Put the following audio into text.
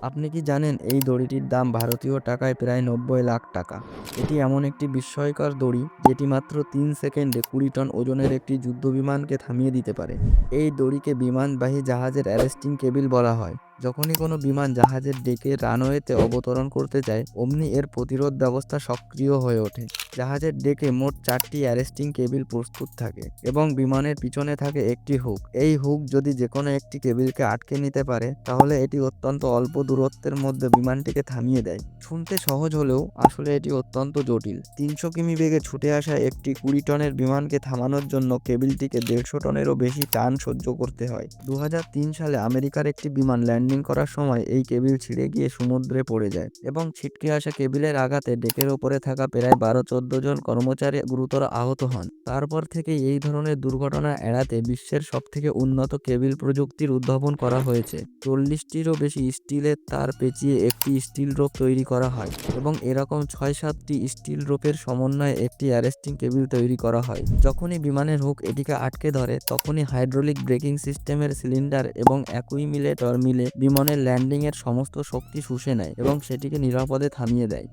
আপনি কি জানেন এই দড়িটির দাম ভারতীয় টাকায় প্রায় ৯০ লাখ টাকা। এটি এমন একটি বিস্ময়কর দড়ি যেটি মাত্র ৩ সেকেন্ডে ২০ টন ওজনের একটি যুদ্ধবিমানকে থামিয়ে দিতে পারে। এই দড়িকে বিমানবাহী জাহাজের অ্যারেস্টিং কেবিল বলা হয়। যখনই কোনো বিমান জাহাজের ডেকে রানওয়েতে অবতরণ করতে যায়, অমনি এর প্রতিরোধ ব্যবস্থা সক্রিয় হয়ে ওঠে। জাহাজের ডেকে মোট ৪টি অ্যারেস্টিং কেবিল প্রস্তুত থাকে এবং বিমানের পিছনে থাকে একটি হুক। এই হুক যদি যেকোনো একটি কেবিলকে আটকে নিতে পারে, তাহলে এটি অত্যন্ত অল্প দূরত্বের মধ্যে বিমানটিকে থামিয়ে দেয়। শুনতে সহজ হলেও আসলে এটি অত্যন্ত জটিল। ৩০০ কিমি বেগে ছুটে আসা একটি ২০ টনের বিমানকে থামানোর জন্য কেবিলটিকে ১৫০ টনেরও বেশি টান সহ্য করতে হয়। ২০০৩ সালে আমেরিকার একটি বিমান ল্যান্ডিং করার সময় এই কেবিল ছিঁড়ে গিয়ে সমুদ্রে পড়ে যায় এবং ছিটকে আসা কেবিলের আঘাতে ডেকের ওপরে থাকা প্রায় ১২-১৪ জন কর্মচারী গুরুতর আহত হন। তারপর থেকেই এই ধরনের দুর্ঘটনা এড়াতে বিশ্বের সবথেকে উন্নত কেবিল প্রযুক্তির উদ্ভাবন করা হয়েছে। ৪০টিরও বেশি স্টিলের তার পেঁচিয়ে একটি স্টিল রোপ তৈরি করা হয় এবং এরকম ৬-৭টি স্টিল রোপের সমন্বয়ে একটি অ্যারেস্টিং কেবিল তৈরি করা হয়। যখনই বিমানের হুক এটিকে আটকে ধরে, তখনই হাইড্রোলিক ব্রেকিং সিস্টেমের সিলিন্ডার এবং অ্যাকুইমিলেটর মিলে বিমানের ল্যান্ডিংয়ের সমস্ত শক্তি শুষে নেয় এবং সেটিকে নিরাপদে থামিয়ে দেয়।